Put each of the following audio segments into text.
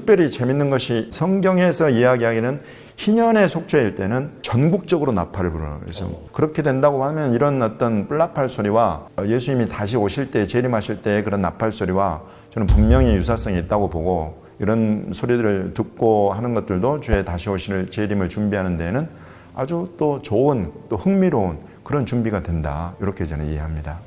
특별히 재밌는 것이 성경에서 이야기하기는 희년의 속죄일 때는 전국적으로 나팔을 불어요. 그래서 그렇게 된다고 하면 이런 어떤 뿔나팔 소리와 예수님이 다시 오실 때 재림하실 때의 그런 나팔 소리와 저는 분명히 유사성이 있다고 보고, 이런 소리들을 듣고 하는 것들도 주의 다시 오실 재림을 준비하는 데에는 아주 또 좋은, 또 흥미로운 그런 준비가 된다, 이렇게 저는 이해합니다.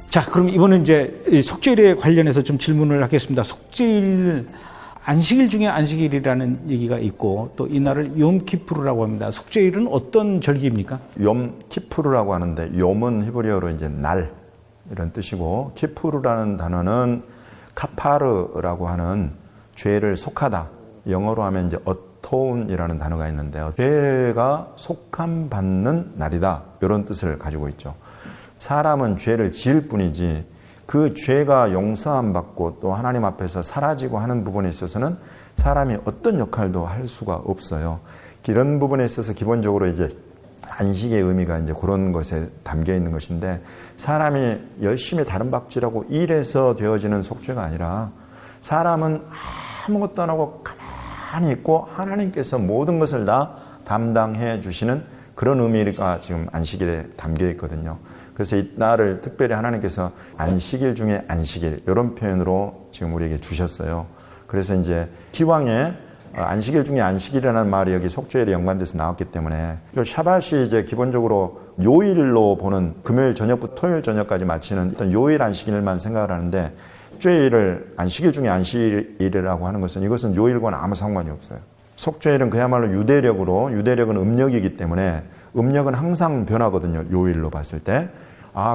자, 그럼 이번엔 이제 속죄일에 관련해서 좀 질문을 하겠습니다. 속죄일, 안식일 중에 안식일이라는 얘기가 있고, 또 이날을 욤키푸르라고 합니다. 속죄일은 어떤 절기입니까? 욤키푸르라고 하는데, 욤은 히브리어로 이제 날 이런 뜻이고, 키푸르라는 단어는 카파르라고 하는 죄를 속하다, 영어로 하면 이제 어톤이라는 단어가 있는데요. 죄가 속함 받는 날이다, 이런 뜻을 가지고 있죠. 사람은 죄를 지을 뿐이지 그 죄가 용서함 받고 또 하나님 앞에서 사라지고 하는 부분에 있어서는 사람이 어떤 역할도 할 수가 없어요. 이런 부분에 있어서 기본적으로 이제 안식의 의미가 이제 그런 것에 담겨 있는 것인데, 사람이 열심히 다른 박질하고 일해서 되어지는 속죄가 아니라 사람은 아무것도 안 하고 가만히 있고 하나님께서 모든 것을 다 담당해 주시는 그런 의미가 지금 안식일에 담겨 있거든요. 그래서 이 날을 특별히 하나님께서 안식일 중에 안식일, 이런 표현으로 지금 우리에게 주셨어요. 그래서 이제 기왕에 안식일 중에 안식일이라는 말이 여기 속죄일에 연관돼서 나왔기 때문에, 샤밧이 이제 기본적으로 요일로 보는 금요일 저녁부터 토요일 저녁까지 마치는 어떤 요일 안식일만 생각을 하는데, 속죄일을 안식일 중에 안식일이라고 하는 것은, 이것은 요일과는 아무 상관이 없어요. 속죄일은 그야말로 유대력은 음력이기 때문에, 음력은 항상 변하거든요, 요일로 봤을 때.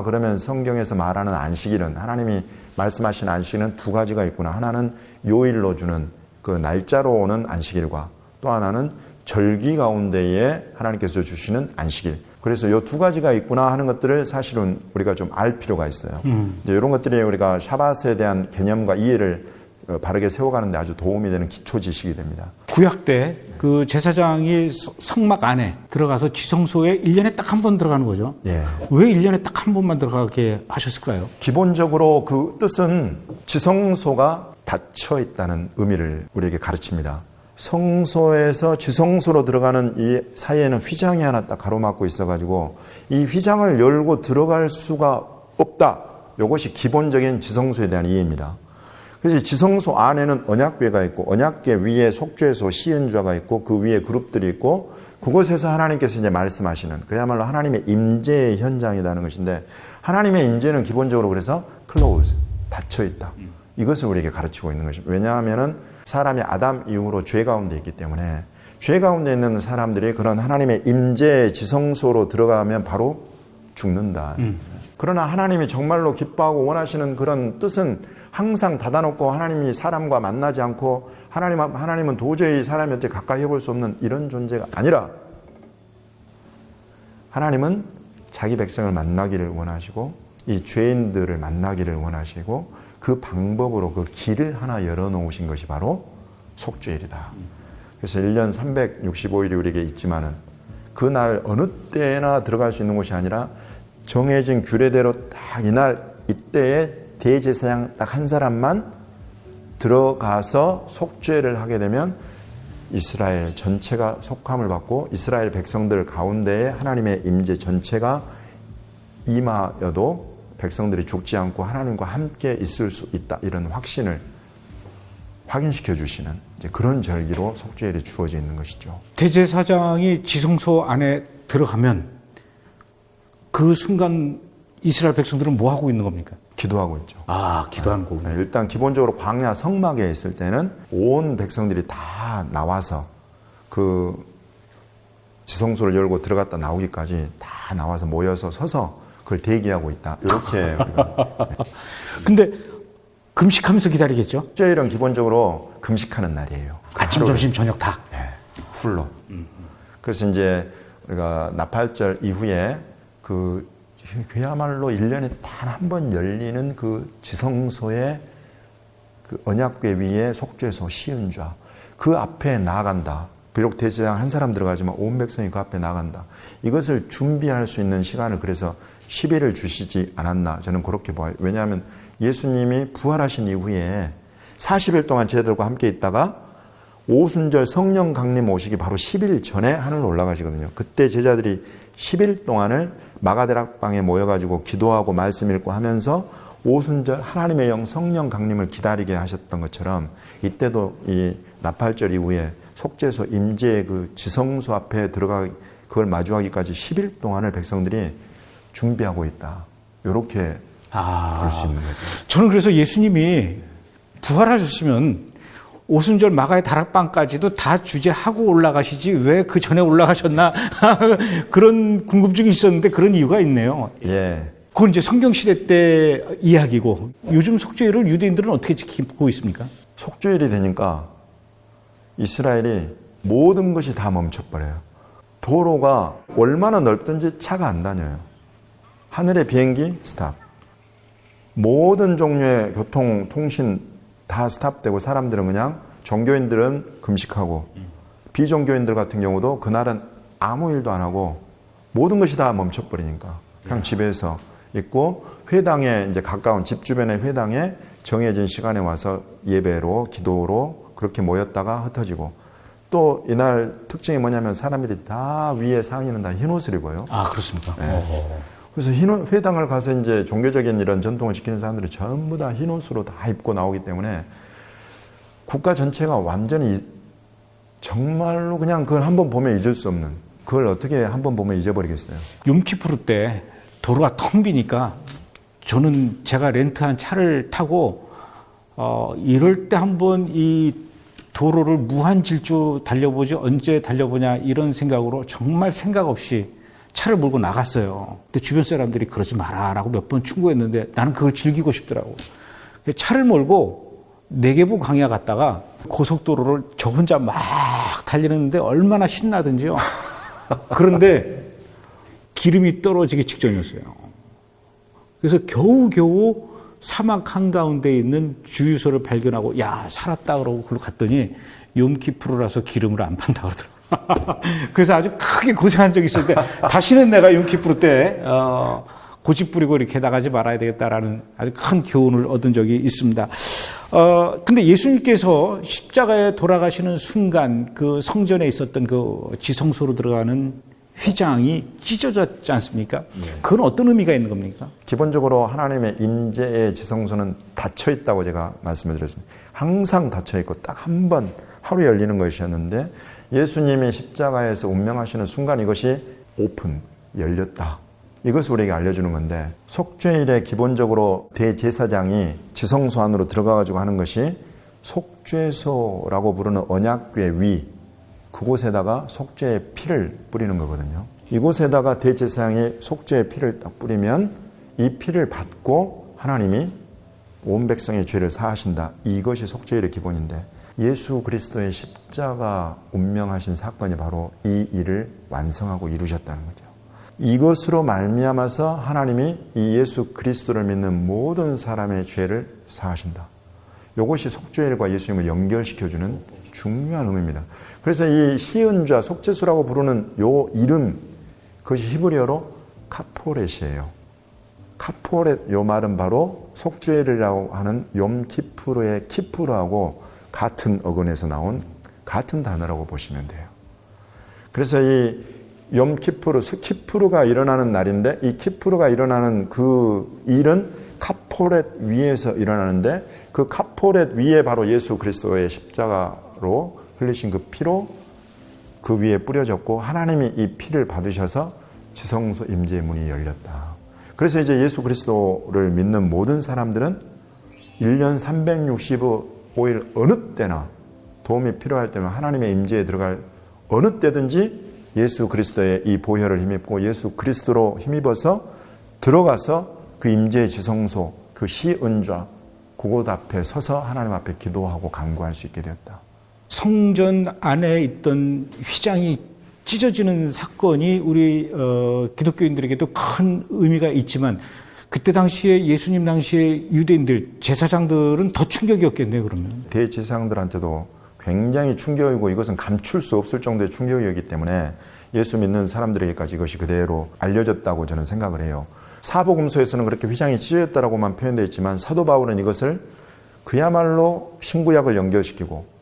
그러면 성경에서 말하는 안식일은, 하나님이 말씀하신 안식일은 두 가지가 있구나. 하나는 요일로 주는 그 날짜로 오는 안식일과, 또 하나는 절기 가운데에 하나님께서 주시는 안식일. 그래서 이 두 가지가 있구나 하는 것들을 사실은 우리가 좀 알 필요가 있어요. 이제 이런 것들이 우리가 샤밧에 대한 개념과 이해를 바르게 세워가는데 아주 도움이 되는 기초 지식이 됩니다. 구약 때 그 제사장이 성막 안에 들어가서 지성소에 1년에 딱 한 번 들어가는 거죠. 예. 왜 1년에 딱 한 번만 들어가게 하셨을까요? 기본적으로 그 뜻은 지성소가 닫혀 있다는 의미를 우리에게 가르칩니다. 성소에서 지성소로 들어가는 이 사이에는 휘장이 하나 딱 가로막고 있어가지고 이 휘장을 열고 들어갈 수가 없다. 이것이 기본적인 지성소에 대한 이해입니다. 그래서 지성소 안에는 언약궤가 있고, 언약궤 위에 속죄소 시은좌가 있고, 그 위에 그룹들이 있고, 그곳에서 하나님께서 이제 말씀하시는, 그야말로 하나님의 임재의 현장이라는 것인데, 하나님의 임재는 기본적으로 그래서 close, 닫혀 있다. 이것을 우리에게 가르치고 있는 것입니다. 왜냐하면은 사람이 아담 이후로 죄 가운데 있기 때문에, 죄 가운데 있는 사람들이 그런 하나님의 임재 지성소로 들어가면 바로 죽는다. 그러나 하나님이 정말로 기뻐하고 원하시는 그런 뜻은 항상 닫아놓고, 하나님이 사람과 만나지 않고, 하나님은 도저히 사람한테 가까이 해볼 수 없는 이런 존재가 아니라, 하나님은 자기 백성을 만나기를 원하시고, 이 죄인들을 만나기를 원하시고, 그 방법으로 그 길을 하나 열어놓으신 것이 바로 속죄일이다. 그래서 1년 365일이 우리에게 있지만은, 그날 어느 때나 들어갈 수 있는 곳이 아니라 정해진 규례대로 딱 이날 이때에 대제사장 딱 한 사람만 들어가서 속죄를 하게 되면 이스라엘 전체가 속함을 받고, 이스라엘 백성들 가운데에 하나님의 임재 전체가 임하여도 백성들이 죽지 않고 하나님과 함께 있을 수 있다, 이런 확신을 확인시켜 주시는 이제 그런 절기로 속죄일이 주어져 있는 것이죠. 대제사장이 지성소 안에 들어가면 그 순간 이스라엘 백성들은 뭐 하고 있는 겁니까? 기도하고 있죠. 기도하는 거군요. 일단 기본적으로 광야 성막에 있을 때는 온 백성들이 다 나와서 그 지성소를 열고 들어갔다 나오기까지 다 나와서 모여서 서서 그걸 대기하고 있다. 이렇게. 근데 금식하면서 기다리겠죠? 속죄일은 기본적으로 금식하는 날이에요. 아침, 점심, 저녁 다. 예, 풀로. 그래서 이제 우리가 나팔절 이후에 그야말로 1년에 단 한 번 열리는 그 지성소의 그 언약궤 위에 속죄소 시은좌 그 앞에 나아간다. 비록 대제사장 한 사람 들어가지만 온 백성이 그 앞에 나간다. 이것을 준비할 수 있는 시간을 그래서 10일을 주시지 않았나 저는 그렇게 봐요. 왜냐하면 예수님이 부활하신 이후에 40일 동안 제자들과 함께 있다가 오순절 성령 강림 오시기 바로 10일 전에 하늘로 올라가시거든요. 그때 제자들이 10일 동안을 마가다락방에 모여가지고 기도하고 말씀 읽고 하면서 오순절 하나님의 영 성령 강림을 기다리게 하셨던 것처럼 이때도 이 나팔절 이후에 속죄소 임재의 그 지성소 앞에 들어가 그걸 마주하기까지 10일 동안을 백성들이 준비하고 있다. 이렇게 볼 수 있는 거죠. 저는 그래서 예수님이 부활하셨으면 오순절 마가의 다락방까지도 다 주재하고 올라가시지 왜 그 전에 올라가셨나 그런 궁금증이 있었는데 그런 이유가 있네요. 예. 그건 이제 성경시대 때 이야기고 요즘 속죄일을 유대인들은 어떻게 지키고 있습니까? 속죄일이 되니까 이스라엘이 모든 것이 다 멈춰버려요. 도로가 얼마나 넓든지 차가 안 다녀요. 하늘의 비행기 스탑. 모든 종류의 교통, 통신 다 스탑되고 사람들은 그냥 종교인들은 금식하고 비종교인들 같은 경우도 그날은 아무 일도 안 하고 모든 것이 다 멈춰버리니까 그냥 집에서 있고 회당에 이제 가까운 집 주변의 회당에 정해진 시간에 와서 예배로 기도로 그렇게 모였다가 흩어지고 또 이날 특징이 뭐냐면 사람들이 다 위에 상의는 다 흰옷을 입어요. 아, 그렇습니까? 네. 그래서 회당을 가서 이제 종교적인 이런 전통을 지키는 사람들이 전부 다 흰옷으로 다 입고 나오기 때문에 국가 전체가 완전히 정말로 그냥 그걸 한번 보면 잊을 수 없는 그걸 어떻게 한번 보면 잊어버리겠어요. 욤키푸르 때 도로가 텅 비니까 저는 제가 렌트한 차를 타고 이럴 때 한번 이 도로를 무한질주 달려보지 언제 달려보냐 이런 생각으로 정말 생각 없이 차를 몰고 나갔어요. 근데 주변 사람들이 그러지 마라라고 몇 번 충고했는데 나는 그걸 즐기고 싶더라고. 차를 몰고 내개부 광야 갔다가 고속도로를 저 혼자 막 달리는데 얼마나 신나든지요. 그런데 기름이 떨어지기 직전이었어요. 그래서 겨우겨우 사막 한가운데 있는 주유소를 발견하고 야 살았다 그러고 그걸로 갔더니 욤키푸르라서 기름을 안 판다 그러더라고요. 그래서 아주 크게 고생한 적이 있었는데 다시는 내가 욤키푸르 때 고집 부리고 이렇게 나가지 말아야 되겠다라는 아주 큰 교훈을 얻은 적이 있습니다. 근데 예수님께서 십자가에 돌아가시는 순간 그 성전에 있었던 그 지성소로 들어가는 휘장이 찢어졌지 않습니까? 그건 어떤 의미가 있는 겁니까? 기본적으로 하나님의 임재의 지성소는 닫혀 있다고 제가 말씀을 드렸습니다. 항상 닫혀 있고 딱 한 번 하루에 열리는 것이었는데 예수님이 십자가에서 운명하시는 순간 이것이 오픈, 열렸다. 이것을 우리에게 알려주는 건데 속죄일에 기본적으로 대제사장이 지성소 안으로 들어가가지고 하는 것이 속죄소라고 부르는 언약궤 위 그곳에다가 속죄의 피를 뿌리는 거거든요. 이곳에다가 대제사장이 속죄의 피를 딱 뿌리면 이 피를 받고 하나님이 온 백성의 죄를 사하신다. 이것이 속죄일의 기본인데 예수 그리스도의 십자가 운명하신 사건이 바로 이 일을 완성하고 이루셨다는 거죠. 이것으로 말미암아서 하나님이 이 예수 그리스도를 믿는 모든 사람의 죄를 사하신다. 이것이 속죄일과 예수님을 연결시켜주는 중요한 의미입니다. 그래서 이 시은좌 속죄소라고 부르는 요 이름 그것이 히브리어로 카포렛이에요. 카포렛 요 말은 바로 속죄일이라고 하는 욤키푸르의 키푸르하고 같은 어근에서 나온 같은 단어라고 보시면 돼요. 그래서 이 욤키푸르, 키푸르가 일어나는 날인데 이 키푸르가 일어나는 그 일은 카포렛 위에서 일어나는데 그 카포렛 위에 바로 예수 그리스도의 십자가로 흘리신 그 피로 그 위에 뿌려졌고 하나님이 이 피를 받으셔서 지성소 임재의 문이 열렸다. 그래서 이제 예수 그리스도를 믿는 모든 사람들은 1년 365일 어느 때나 도움이 필요할 때면 하나님의 임재에 들어갈 어느 때든지 예수 그리스도의 이 보혈을 힘입고 예수 그리스도로 힘입어서 들어가서 그 임재의 지성소, 그 시은좌 그곳 앞에 서서 하나님 앞에 기도하고 간구할 수 있게 되었다. 성전 안에 있던 휘장이 찢어지는 사건이 우리 기독교인들에게도 큰 의미가 있지만 그때 당시에 예수님 당시에 유대인들 제사장들은 더 충격이었겠네요. 그러면 대제사장들한테도 굉장히 충격이고 이것은 감출 수 없을 정도의 충격이었기 때문에 예수 믿는 사람들에게까지 이것이 그대로 알려졌다고 저는 생각을 해요. 사복음서에서는 그렇게 휘장이 찢어졌다라고만 표현되어 있지만 사도 바울은 이것을 그야말로 신구약을 연결시키고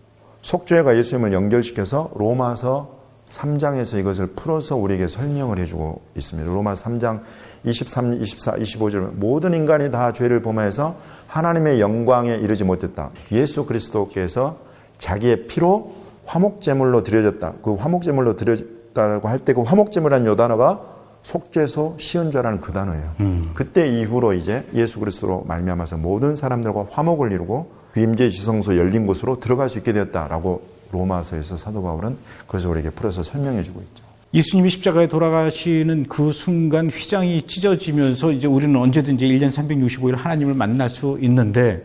속죄가 예수님을 연결시켜서 로마서 3장에서 이것을 풀어서 우리에게 설명을 해주고 있습니다. 로마서 3장 23, 24, 25절 모든 인간이 다 죄를 범하여서 하나님의 영광에 이르지 못했다. 예수 그리스도께서 자기의 피로 화목제물로 드려졌다. 그 화목제물로 드려졌다고 할 때 그 화목제물이라는 요 단어가 속죄소 시은좌라는 그 단어예요. 그때 이후로 이제 예수 그리스도로 말미암아서 모든 사람들과 화목을 이루고 그 임재 지성소 열린 곳으로 들어갈 수 있게 되었다라고 로마서에서 사도 바울은 그래서 우리에게 풀어서 설명해 주고 있죠. 예수님이 십자가에 돌아가시는 그 순간 휘장이 찢어지면서 이제 우리는 언제든지 1년 365일 하나님을 만날 수 있는데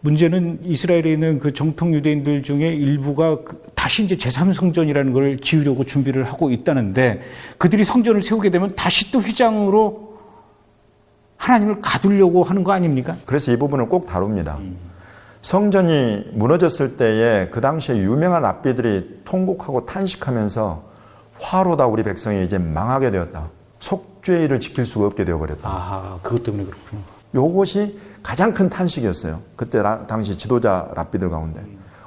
문제는 이스라엘에 있는 그 정통 유대인들 중에 일부가 다시 이제 제3성전이라는 걸 지으려고 준비를 하고 있다는데 그들이 성전을 세우게 되면 다시 또 휘장으로 하나님을 가두려고 하는 거 아닙니까? 그래서 이 부분을 꼭 다룹니다. 성전이 무너졌을 때에 그 당시에 유명한 랍비들이 통곡하고 탄식하면서 화로다 우리 백성이 이제 망하게 되었다. 속죄일을 지킬 수가 없게 되어버렸다. 아, 그것 때문에 그렇군요. 요것이 가장 큰 탄식이었어요. 그때 당시 지도자 랍비들 가운데.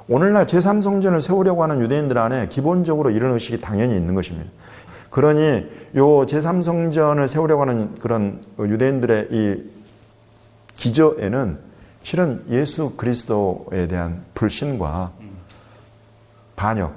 오늘날 제3성전을 세우려고 하는 유대인들 안에 기본적으로 이런 의식이 당연히 있는 것입니다. 그러니 요 제3성전을 세우려고 하는 그런 유대인들의 이 기저에는 실은 예수 그리스도에 대한 불신과 반역,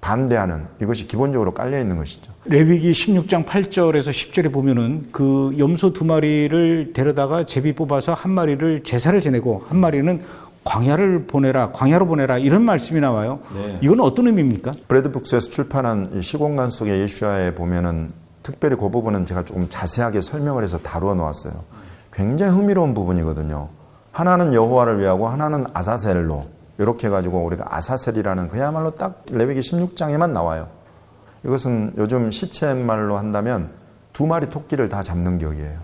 반대하는 이것이 기본적으로 깔려 있는 것이죠. 레위기 16장 8절에서 10절에 보면은 그 염소 2마리를 데려다가 제비 뽑아서 한 마리를 제사를 지내고 한 마리는 광야로 보내라 이런 말씀이 나와요. 네. 이건 어떤 의미입니까? 브래드북스에서 출판한 이 시공간 속의 예수야에 보면은 특별히 그 부분은 제가 조금 자세하게 설명을 해서 다루어 놓았어요. 굉장히 흥미로운 부분이거든요. 하나는 여호와를 위하고 하나는 아사셀로 이렇게 해가지고 우리가 아사셀이라는 그야말로 딱 레위기 16장에만 나와요. 이것은 요즘 시쳇말로 한다면 2마리 토끼를 다 잡는 격이에요.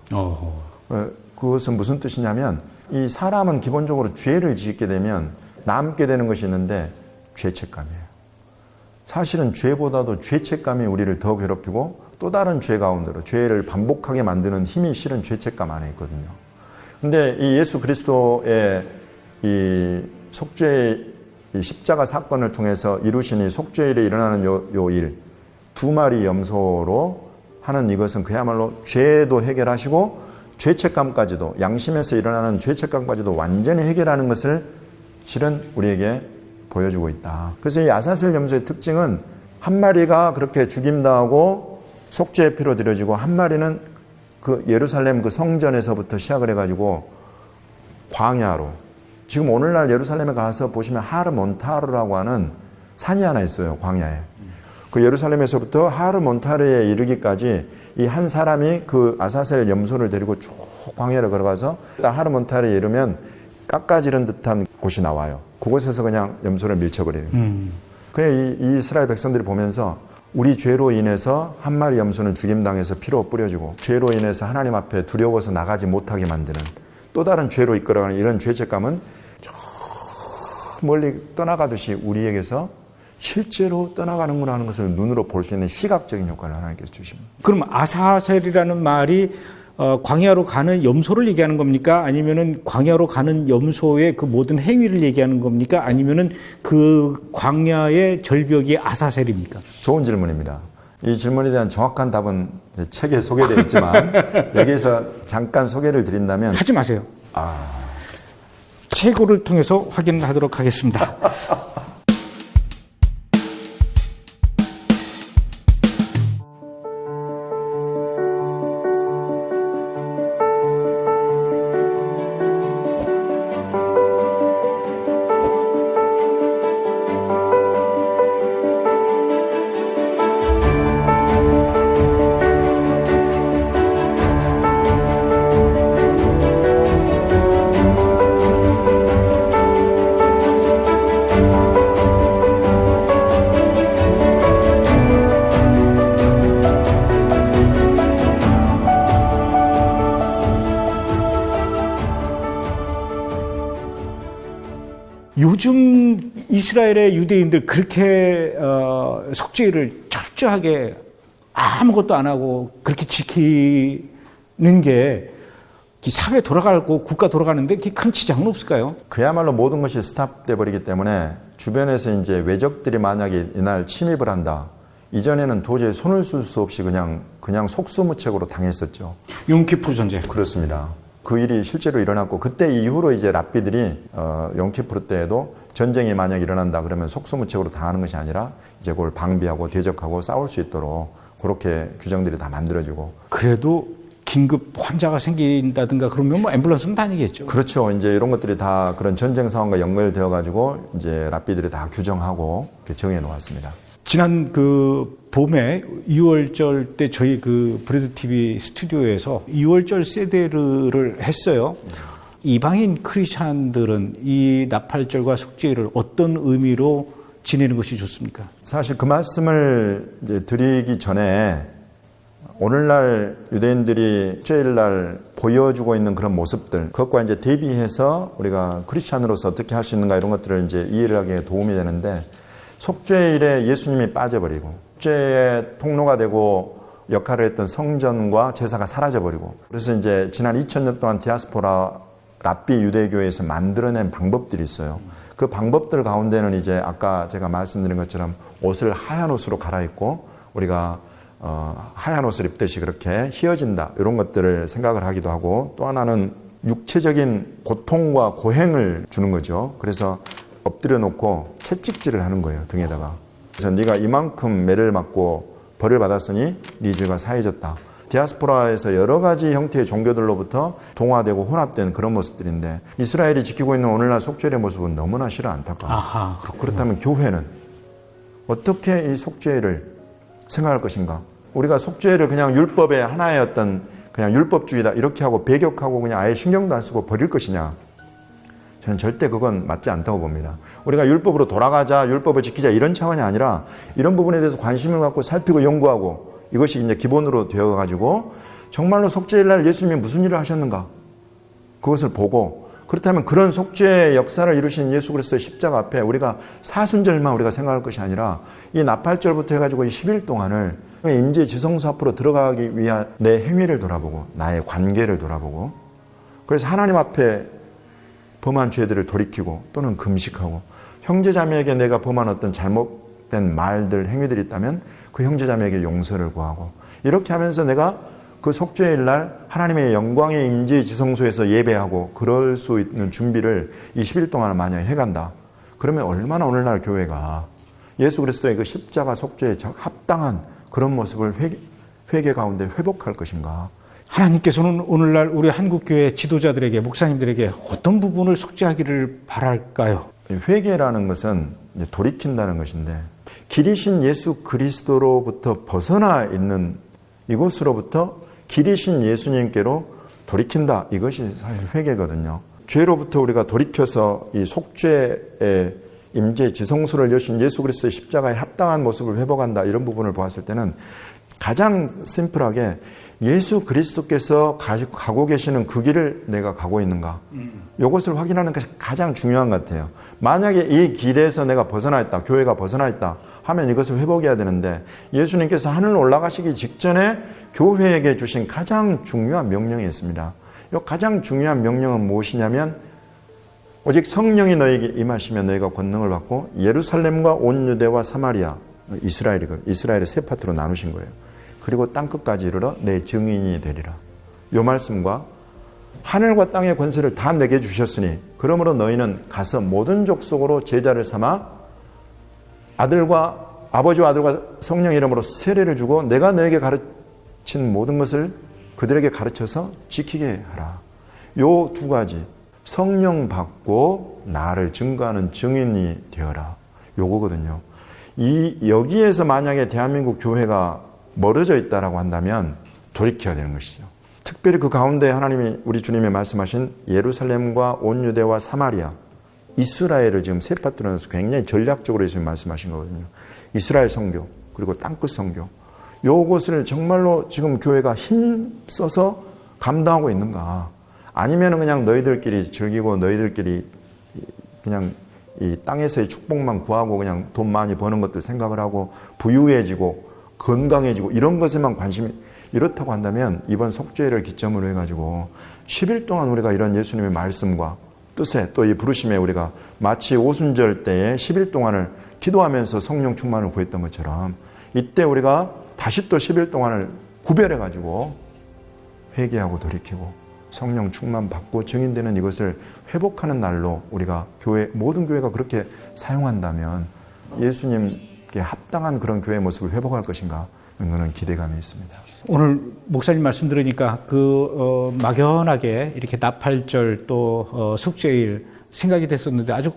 그것은 무슨 뜻이냐면 이 사람은 기본적으로 죄를 짓게 되면 남게 되는 것이 있는데 죄책감이에요. 사실은 죄보다도 죄책감이 우리를 더 괴롭히고 또 다른 죄 가운데로 죄를 반복하게 만드는 힘이 실은 죄책감 안에 있거든요. 근데 이 예수 그리스도의 이 속죄 이 십자가 사건을 통해서 이루신 이 속죄일에 일어나는 요 일, 2마리 염소로 하는 이것은 그야말로 죄도 해결하시고 죄책감까지도 양심에서 일어나는 죄책감까지도 완전히 해결하는 것을 실은 우리에게 보여주고 있다. 그래서 이 아사셀 염소의 특징은 한 마리가 그렇게 죽임당하고 속죄의 피로 드려지고 한 마리는 그 예루살렘 그 성전에서부터 시작을 해가지고 광야로 지금 오늘날 예루살렘에 가서 보시면 하르몬타르라고 하는 산이 하나 있어요. 광야에. 그 예루살렘에서부터 하르몬타르에 이르기까지 이 한 사람이 그 아사셀 염소를 데리고 쭉 광야를 걸어가서 하르몬타르에 이르면 깎아지른 듯한 곳이 나와요. 그곳에서 그냥 염소를 밀쳐버려요. 그래 이 이스라엘 백성들이 보면서 우리 죄로 인해서 한 마리 염소는 죽임당해서 피로 뿌려지고 죄로 인해서 하나님 앞에 두려워서 나가지 못하게 만드는 또 다른 죄로 이끌어가는 이런 죄책감은 저 멀리 떠나가듯이 우리에게서 실제로 떠나가는구나 하는 것을 눈으로 볼 수 있는 시각적인 효과를 하나님께서 주십니다. 그럼 아사셀이라는 말이 광야로 가는 염소를 얘기하는 겁니까? 아니면은 광야로 가는 염소의 그 모든 행위를 얘기하는 겁니까? 아니면은 그 광야의 절벽이 아사셀입니까? 좋은 질문입니다. 이 질문에 대한 정확한 답은 책에 소개되어 있지만 여기에서 잠깐 소개를 드린다면 하지 마세요. 최고를 통해서 확인을 하도록 하겠습니다. 요즘 이스라엘의 유대인들 그렇게 속죄일을 철저하게 아무것도 안 하고 그렇게 지키는 게 사회 돌아가고 국가 돌아가는데 큰 지장은 없을까요? 그야말로 모든 것이 스탑돼 버리기 때문에 주변에서 이제 외적들이 만약에 이날 침입을 한다. 이전에는 도저히 손을 쓸 수 없이 그냥 속수무책으로 당했었죠. 욤키푸르 전쟁. 그렇습니다. 그 일이 실제로 일어났고 그때 이후로 이제 랍비들이 욤키푸르 때에도 전쟁이 만약 일어난다 그러면 속수무책으로 당하는 것이 아니라 이제 그걸 방비하고 대적하고 싸울 수 있도록 그렇게 규정들이 다 만들어지고. 그래도 긴급 환자가 생긴다든가 그러면 뭐 앰뷸런스는 다니겠죠. 그렇죠. 이제 이런 것들이 다 그런 전쟁 상황과 연결되어 가지고 이제 랍비들이 다 규정하고 이렇게 정해 놓았습니다. 지난 그 봄에 2월절 때 저희 그 브레드 TV 스튜디오에서 2월절 세데르를 했어요. 이방인 크리스찬들은 이 나팔절과 속죄일을 어떤 의미로 지내는 것이 좋습니까? 사실 그 말씀을 이제 드리기 전에 오늘날 유대인들이 속죄일날 보여주고 있는 그런 모습들, 그것과 이제 대비해서 우리가 크리스찬으로서 어떻게 할 수 있는가 이런 것들을 이제 이해를 하기에 도움이 되는데, 속죄일에 예수님이 빠져버리고 속죄의 통로가 되고 역할을 했던 성전과 제사가 사라져버리고, 그래서 이제 지난 2000년 동안 디아스포라 랍비 유대교에서 만들어낸 방법들이 있어요. 그 방법들 가운데는 이제 아까 제가 말씀드린 것처럼 옷을 하얀 옷으로 갈아입고 우리가 하얀 옷을 입듯이 그렇게 휘어진다 이런 것들을 생각을 하기도 하고, 또 하나는 육체적인 고통과 고행을 주는 거죠. 그래서 엎드려 놓고 채찍질을 하는 거예요, 등에다가. 그래서 네가 이만큼 매를 맞고 벌을 받았으니 네 죄가 사해졌다. 디아스포라에서 여러 가지 형태의 종교들로부터 동화되고 혼합된 그런 모습들인데, 이스라엘이 지키고 있는 오늘날 속죄의 모습은 너무나 싫어 안타까워요. 아하, 그렇다면 교회는 어떻게 이 속죄를 생각할 것인가? 우리가 속죄를 그냥 율법의 하나의 어떤 그냥 율법주의다 이렇게 하고 배격하고 그냥 아예 신경도 안 쓰고 버릴 것이냐? 저는 절대 그건 맞지 않다고 봅니다. 우리가 율법으로 돌아가자, 율법을 지키자 이런 차원이 아니라 이런 부분에 대해서 관심을 갖고 살피고 연구하고, 이것이 이제 기본으로 되어가지고 정말로 속죄일날 예수님이 무슨 일을 하셨는가 그것을 보고, 그렇다면 그런 속죄의 역사를 이루신 예수 그리스도의 십자가 앞에 우리가 사순절만 우리가 생각할 것이 아니라 이 나팔절부터 해가지고 이 10일 동안을 임재지성소 앞으로 들어가기 위한 내 행위를 돌아보고 나의 관계를 돌아보고, 그래서 하나님 앞에 범한 죄들을 돌이키고 또는 금식하고, 형제자매에게 내가 범한 어떤 잘못된 말들, 행위들이 있다면 그 형제자매에게 용서를 구하고, 이렇게 하면서 내가 그 속죄일 날 하나님의 영광의 임재지성소에서 예배하고 그럴 수 있는 준비를 이 10일 동안 만약 해간다. 그러면 얼마나 오늘날 교회가 예수 그리스도의 그 십자가 속죄에 합당한 그런 모습을 회개 가운데 회복할 것인가. 하나님께서는 오늘날 우리 한국교회 지도자들에게, 목사님들에게 어떤 부분을 속죄하기를 바랄까요? 회개라는 것은 이제 돌이킨다는 것인데, 길이신 예수 그리스도로부터 벗어나 있는 이곳으로부터 길이신 예수님께로 돌이킨다. 이것이 사실 회개거든요. 죄로부터 우리가 돌이켜서 이 속죄의 임재 지성소를 여신 예수 그리스도의 십자가에 합당한 모습을 회복한다. 이런 부분을 보았을 때는 가장 심플하게 예수 그리스도께서 가고 계시는 그 길을 내가 가고 있는가, 이것을 확인하는 것이 가장 중요한 것 같아요. 만약에 이 길에서 내가 벗어나 있다, 교회가 벗어나 있다 하면 이것을 회복해야 되는데, 예수님께서 하늘 올라가시기 직전에 교회에게 주신 가장 중요한 명령이 있습니다. 이 가장 중요한 명령은 무엇이냐면, 오직 성령이 너에게 임하시면 너희가 권능을 받고 예루살렘과 온 유대와 사마리아, 이스라엘의 세 파트로 나누신 거예요. 그리고 땅끝까지 이르러 내 증인이 되리라. 이 말씀과 하늘과 땅의 권세를 다 내게 주셨으니 그러므로 너희는 가서 모든 족속으로 제자를 삼아 아버지와 아들과 성령 이름으로 세례를 주고 내가 너에게 가르친 모든 것을 그들에게 가르쳐서 지키게 하라. 요 두 가지, 성령 받고 나를 증거하는 증인이 되어라, 요거거든요. 여기에서 만약에 대한민국 교회가 멀어져 있다라고 한다면 돌이켜야 되는 것이죠. 특별히 그 가운데 하나님이, 우리 주님이 말씀하신 예루살렘과 온 유대와 사마리아, 이스라엘을 지금 세 파트로 나눠서 굉장히 전략적으로 지금 말씀하신 거거든요. 이스라엘 선교, 그리고 땅끝 선교, 요것을 정말로 지금 교회가 힘써서 감당하고 있는가, 아니면 그냥 너희들끼리 즐기고 너희들끼리 그냥 이 땅에서의 축복만 구하고 그냥 돈 많이 버는 것들 생각을 하고 부유해지고 건강해지고 이런 것에만 관심이 이렇다고 한다면 이번 속죄를 기점으로 해가지고 10일 동안 우리가 이런 예수님의 말씀과 뜻에 또 이 부르심에 우리가 마치 오순절 때에 10일 동안을 기도하면서 성령 충만을 구했던 것처럼 이때 우리가 다시 또 10일 동안을 구별해가지고 회개하고 돌이키고 성령 충만 받고 증인되는 이것을 회복하는 날로 우리가 모든 교회가 그렇게 사용한다면 예수님께 합당한 그런 교회의 모습을 회복할 것인가 이거는 기대감이 있습니다. 오늘 목사님 말씀 들으니까 막연하게 이렇게 나팔절 또 속죄일 생각이 됐었는데 아주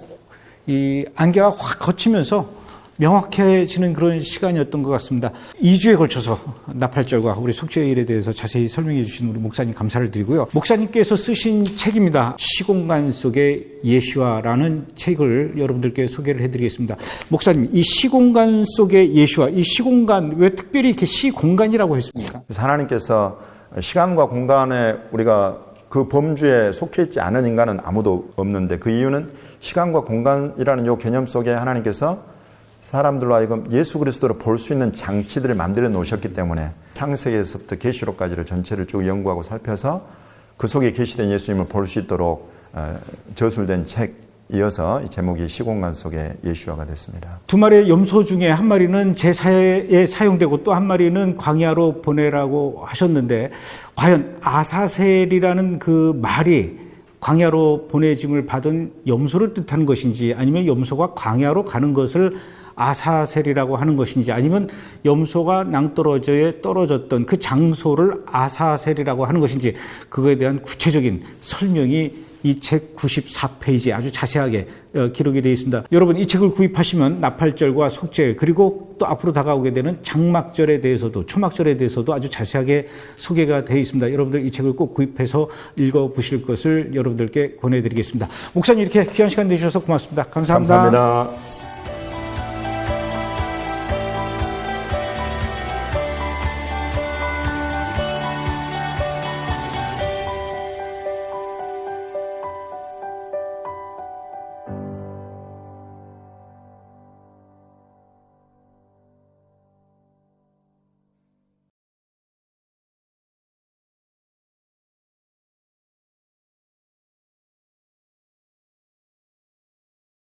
이 안개가 확 걷히면서 명확해지는 그런 시간이었던 것 같습니다. 2주에 걸쳐서 나팔절과 우리 속죄일에 대해서 자세히 설명해 주신 우리 목사님 감사를 드리고요. 목사님께서 쓰신 책입니다. 시공간 속의 예수와라는 책을 여러분들께 소개를 해드리겠습니다. 목사님, 이 시공간 속의 예수와, 이 시공간 왜 특별히 이렇게 시공간이라고 했습니까? 그래서 하나님께서 시간과 공간에 우리가 그 범주에 속해 있지 않은 인간은 아무도 없는데 그 이유는 시간과 공간이라는 이 개념 속에 하나님께서 사람들로 하여금 예수 그리스도를 볼 수 있는 장치들을 만들어 놓으셨기 때문에 창세기에서부터 계시록까지를 전체를 쭉 연구하고 살펴서 그 속에 계시된 예수님을 볼 수 있도록 저술된 책이어서 이 제목이 시공간 속의 예수와가 됐습니다. 두 마리의 염소 중에 한 마리는 제사에 사용되고 또 한 마리는 광야로 보내라고 하셨는데 과연 아사셀이라는 그 말이 광야로 보내짐을 받은 염소를 뜻하는 것인지 아니면 염소가 광야로 가는 것을 아사셀이라고 하는 것인지 아니면 염소가 낭떠러지에 떨어졌던 그 장소를 아사셀이라고 하는 것인지 그거에 대한 구체적인 설명이 이 책 94페이지에 아주 자세하게 기록이 되어 있습니다. 여러분 이 책을 구입하시면 나팔절과 속죄 그리고 또 앞으로 다가오게 되는 장막절에 대해서도 초막절에 대해서도 아주 자세하게 소개가 되어 있습니다. 여러분들 이 책을 꼭 구입해서 읽어보실 것을 여러분들께 권해드리겠습니다. 목사님 이렇게 귀한 시간 내주셔서 고맙습니다. 감사합니다. 감사합니다.